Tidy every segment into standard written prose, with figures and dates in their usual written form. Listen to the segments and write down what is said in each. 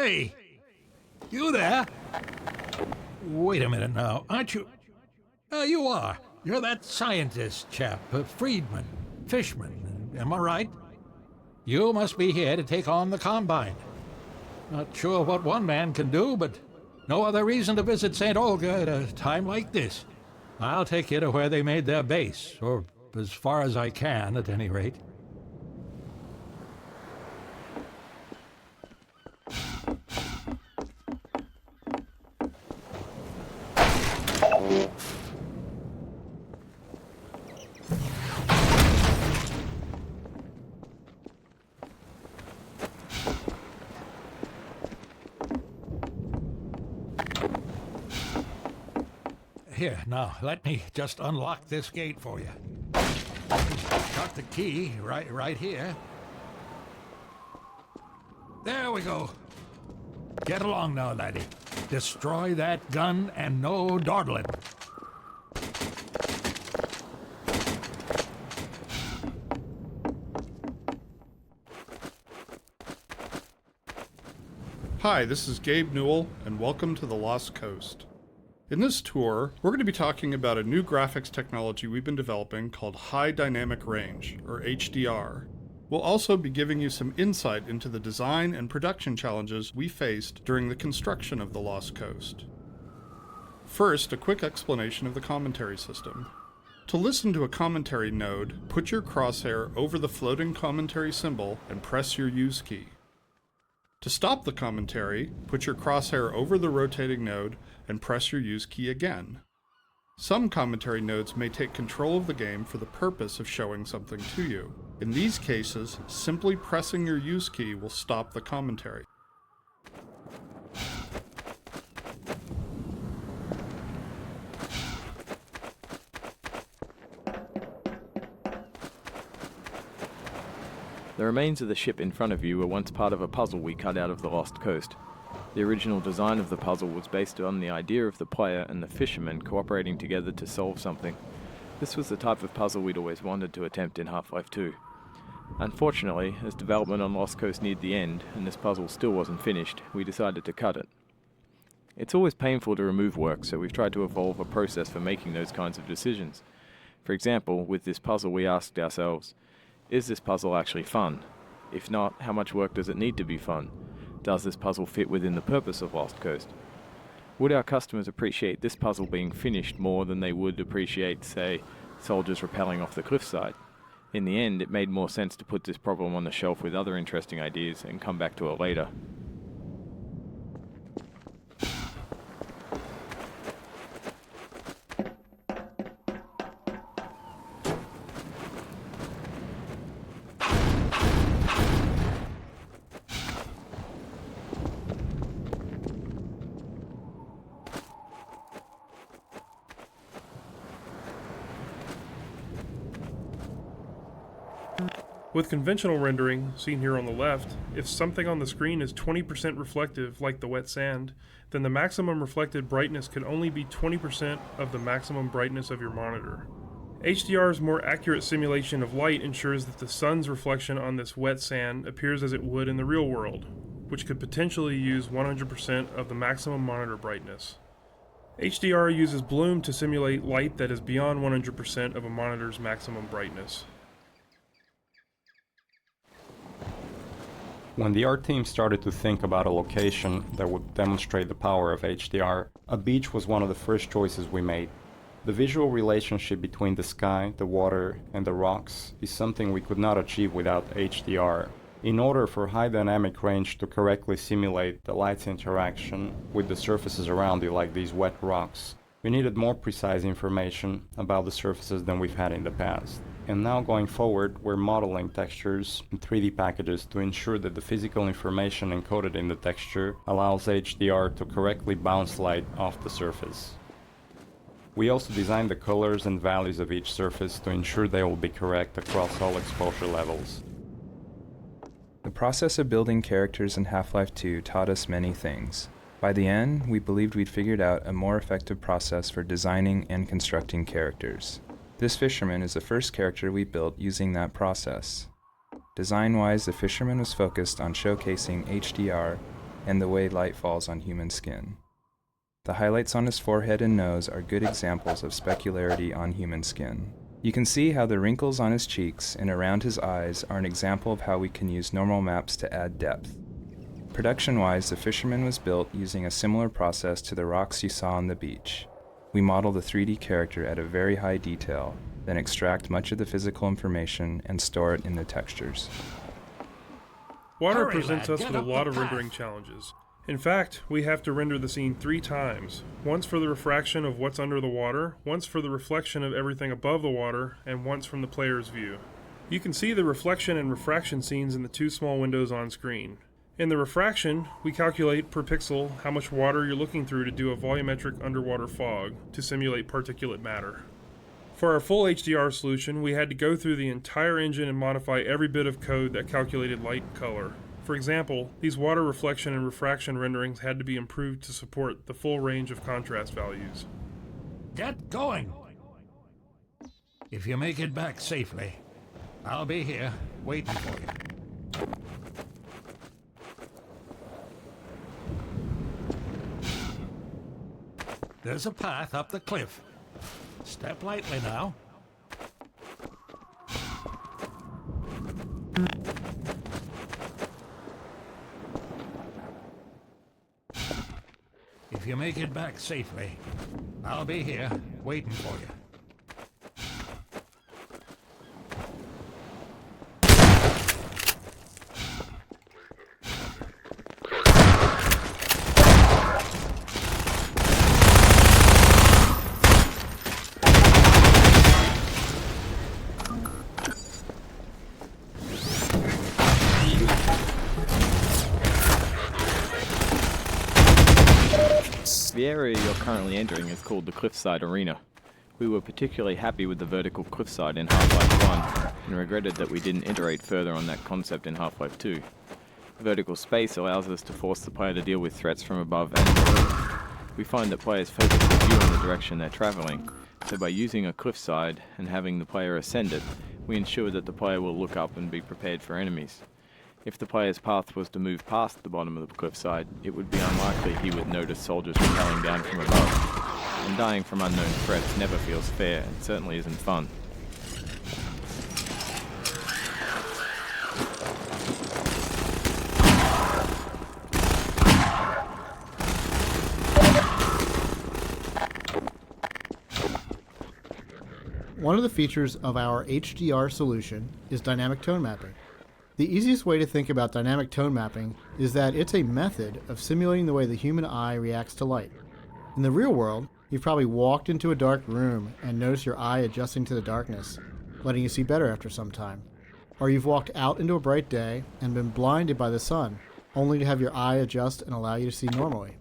Hey, you there? Wait a minute now, aren't you? You are. You're that scientist chap, Friedman, Fishman, am I right? You must be here to take on the Combine. Not sure what one man can do, but no other reason to visit St. Olga at a time like this. I'll take you to where they made their base, or as far as I can, at any rate. Here, now, let me just unlock this gate for you. Got the key right here. There we go. Get along now, laddie. Destroy that gun and no dawdling. Hi, this is Gabe Newell, and welcome to the Lost Coast. In this tour, we're going to be talking about a new graphics technology we've been developing called High Dynamic Range, or HDR. We'll also be giving you some insight into the design and production challenges we faced during the construction of the Lost Coast. First, a quick explanation of the commentary system. To listen to a commentary node, put your crosshair over the floating commentary symbol and press your Use key. To stop the commentary, put your crosshair over the rotating node and press your Use key again. Some commentary nodes may take control of the game for the purpose of showing something to you. In these cases, simply pressing your Use key will stop the commentary. The remains of the ship in front of you were once part of a puzzle we cut out of the Lost Coast. The original design of the puzzle was based on the idea of the player and the fisherman cooperating together to solve something. This was the type of puzzle we'd always wanted to attempt in Half-Life 2. Unfortunately, as development on Lost Coast neared the end, and this puzzle still wasn't finished, we decided to cut it. It's always painful to remove work, so we've tried to evolve a process for making those kinds of decisions. For example, with this puzzle we asked ourselves, is this puzzle actually fun? If not, how much work does it need to be fun? Does this puzzle fit within the purpose of Lost Coast? Would our customers appreciate this puzzle being finished more than they would appreciate, say, soldiers rappelling off the cliffside? In the end, it made more sense to put this problem on the shelf with other interesting ideas and come back to it later. With conventional rendering, seen here on the left, if something on the screen is 20% reflective, like the wet sand, then the maximum reflected brightness could only be 20% of the maximum brightness of your monitor. HDR's more accurate simulation of light ensures that the sun's reflection on this wet sand appears as it would in the real world, which could potentially use 100% of the maximum monitor brightness. HDR uses bloom to simulate light that is beyond 100% of a monitor's maximum brightness. When the art team started to think about a location that would demonstrate the power of HDR, a beach was one of the first choices we made. The visual relationship between the sky, the water, and the rocks is something we could not achieve without HDR. In order for high dynamic range to correctly simulate the light's interaction with the surfaces around it, like these wet rocks, we needed more precise information about the surfaces than we've had in the past. And now going forward, we're modeling textures in 3D packages to ensure that the physical information encoded in the texture allows HDR to correctly bounce light off the surface. We also designed the colors and values of each surface to ensure they will be correct across all exposure levels. The process of building characters in Half-Life 2 taught us many things. By the end, we believed we'd figured out a more effective process for designing and constructing characters. This fisherman is the first character we built using that process. Design-wise, the fisherman was focused on showcasing HDR and the way light falls on human skin. The highlights on his forehead and nose are good examples of specularity on human skin. You can see how the wrinkles on his cheeks and around his eyes are an example of how we can use normal maps to add depth. Production-wise, the Fisherman was built using a similar process to the rocks you saw on the beach. We model the 3D character at a very high detail, then extract much of the physical information and store it in the textures. Water Hurry, presents lad, us get with a up lot the of path. rendering challenges. In fact, we have to render the scene 3 times. Once for the refraction of what's under the water, once for the reflection of everything above the water, and once from the player's view. You can see the reflection and refraction scenes in the 2 small windows on screen. In the refraction, we calculate per pixel how much water you're looking through to do a volumetric underwater fog to simulate particulate matter. For our full HDR solution, we had to go through the entire engine and modify every bit of code that calculated light and color. For example, these water reflection and refraction renderings had to be improved to support the full range of contrast values. Get going! If you make it back safely, I'll be here waiting for you. There's a path up the cliff. Step lightly now. If you make it back safely, I'll be here waiting for you. The area you're currently entering is called the Cliffside Arena. We were particularly happy with the vertical cliffside in Half-Life 1, and regretted that we didn't iterate further on that concept in Half-Life 2. Vertical space allows us to force the player to deal with threats from above and below. We find that players focus the view in the direction they're traveling, so by using a cliffside and having the player ascend it, we ensure that the player will look up and be prepared for enemies. If the player's path was to move past the bottom of the cliffside, it would be unlikely he would notice soldiers rappelling down from above. And dying from unknown threats never feels fair and certainly isn't fun. One of the features of our HDR solution is dynamic tone mapping. The easiest way to think about dynamic tone mapping is that it's a method of simulating the way the human eye reacts to light. In the real world, you've probably walked into a dark room and noticed your eye adjusting to the darkness, letting you see better after some time. Or you've walked out into a bright day and been blinded by the sun, only to have your eye adjust and allow you to see normally.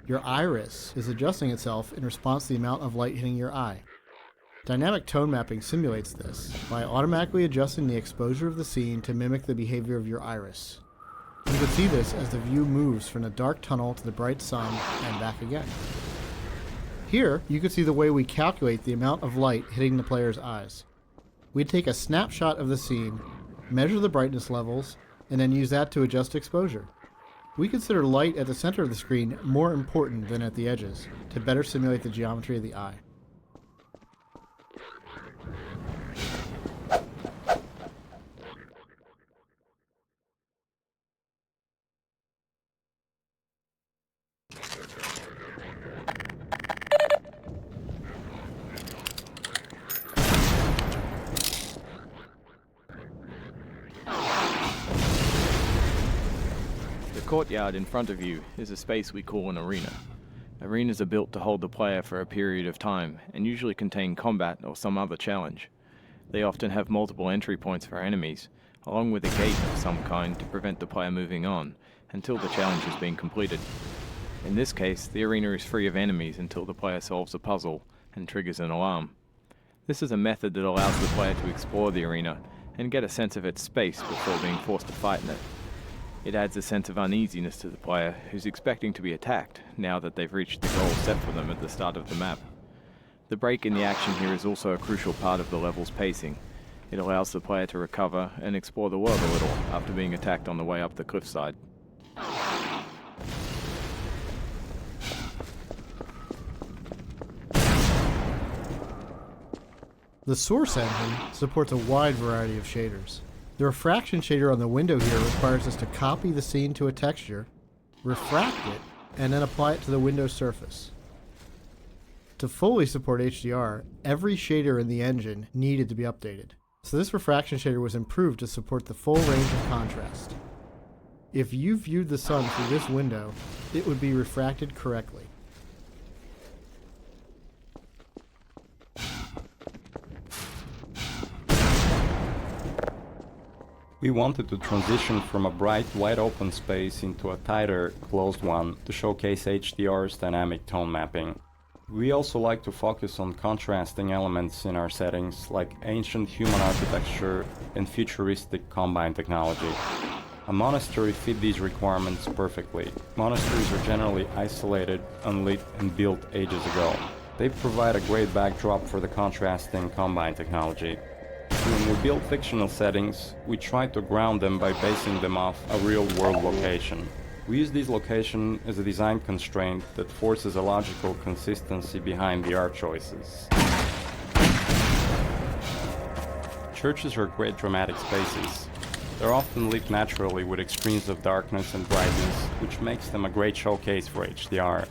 Your iris is adjusting itself in response to the amount of light hitting your eye. Dynamic tone mapping simulates this by automatically adjusting the exposure of the scene to mimic the behavior of your iris. You can see this as the view moves from the dark tunnel to the bright sun and back again. Here, you can see the way we calculate the amount of light hitting the player's eyes. We take a snapshot of the scene, measure the brightness levels, and then use that to adjust exposure. We consider light at the center of the screen more important than at the edges to better simulate the geometry of the eye. The courtyard in front of you is a space we call an arena. Arenas are built to hold the player for a period of time and usually contain combat or some other challenge. They often have multiple entry points for enemies, along with a gate of some kind to prevent the player moving on until the challenge has been completed. In this case, the arena is free of enemies until the player solves a puzzle and triggers an alarm. This is a method that allows the player to explore the arena and get a sense of its space before being forced to fight in it. It adds a sense of uneasiness to the player who's expecting to be attacked now that they've reached the goal set for them at the start of the map. The break in the action here is also a crucial part of the level's pacing. It allows the player to recover and explore the world a little after being attacked on the way up the cliffside. The source engine supports a wide variety of shaders. The refraction shader on the window here requires us to copy the scene to a texture, refract it, and then apply it to the window surface. To fully support HDR, every shader in the engine needed to be updated. So this refraction shader was improved to support the full range of contrast. If you viewed the sun through this window, it would be refracted correctly. We wanted to transition from a bright, wide-open space into a tighter, closed one to showcase HDR's dynamic tone mapping. We also like to focus on contrasting elements in our settings, like ancient human architecture and futuristic combine technology. A monastery fit these requirements perfectly. Monasteries are generally isolated, unlit, and built ages ago. They provide a great backdrop for the contrasting combine technology. When we build fictional settings, we try to ground them by basing them off a real-world location. We use this location as a design constraint that forces a logical consistency behind the art choices. Churches are great dramatic spaces. They're often lit naturally with extremes of darkness and brightness, which makes them a great showcase for HDR.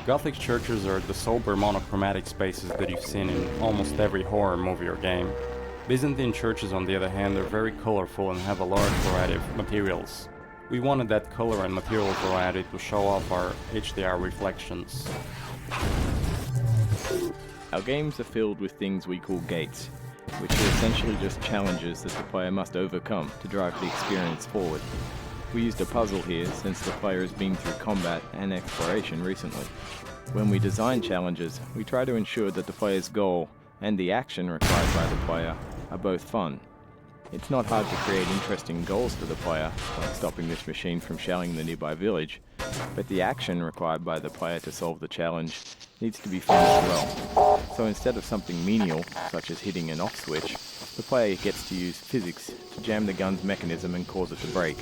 Gothic churches are the sober monochromatic spaces that you've seen in almost every horror movie or game. Byzantine churches, on the other hand, are very colorful and have a large variety of materials. We wanted that color and material variety to show off our HDR reflections. Our games are filled with things we call gates, which are essentially just challenges that the player must overcome to drive the experience forward. We used a puzzle here since the player has been through combat and exploration recently. When we design challenges, we try to ensure that the player's goal and the action required by the player are both fun. It's not hard to create interesting goals for the player, like stopping this machine from shelling the nearby village, but the action required by the player to solve the challenge needs to be fun as well. So instead of something menial, such as hitting an off switch, the player gets to use physics to jam the gun's mechanism and cause it to break.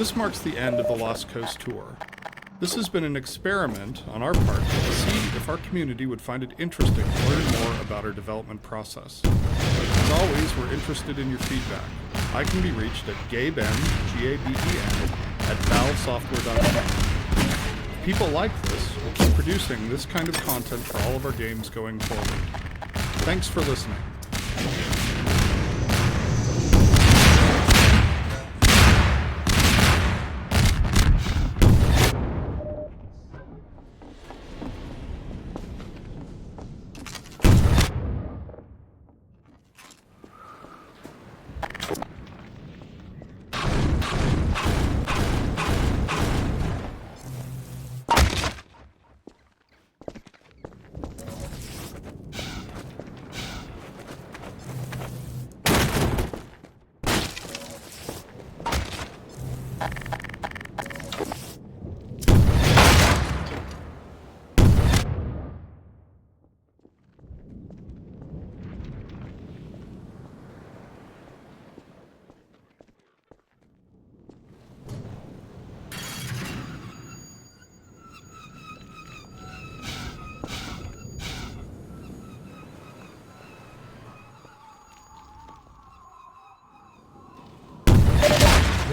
This marks the end of the Lost Coast tour. This has been an experiment on our part to see if our community would find it interesting to learn more about our development process. As always, we're interested in your feedback. I can be reached at gaben, Gaben, at valvesoftware.com. If people like this, we'll keep producing this kind of content for all of our games going forward. Thanks for listening.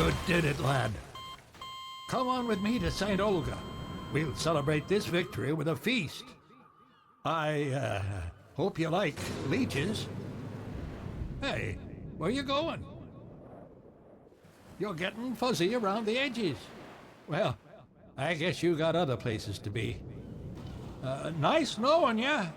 You did it, lad. Come on with me to St. Olga. We'll celebrate this victory with a feast. I hope you like leeches. Hey, where you going? You're getting fuzzy around the edges. Well, I guess you got other places to be. Nice knowing ya.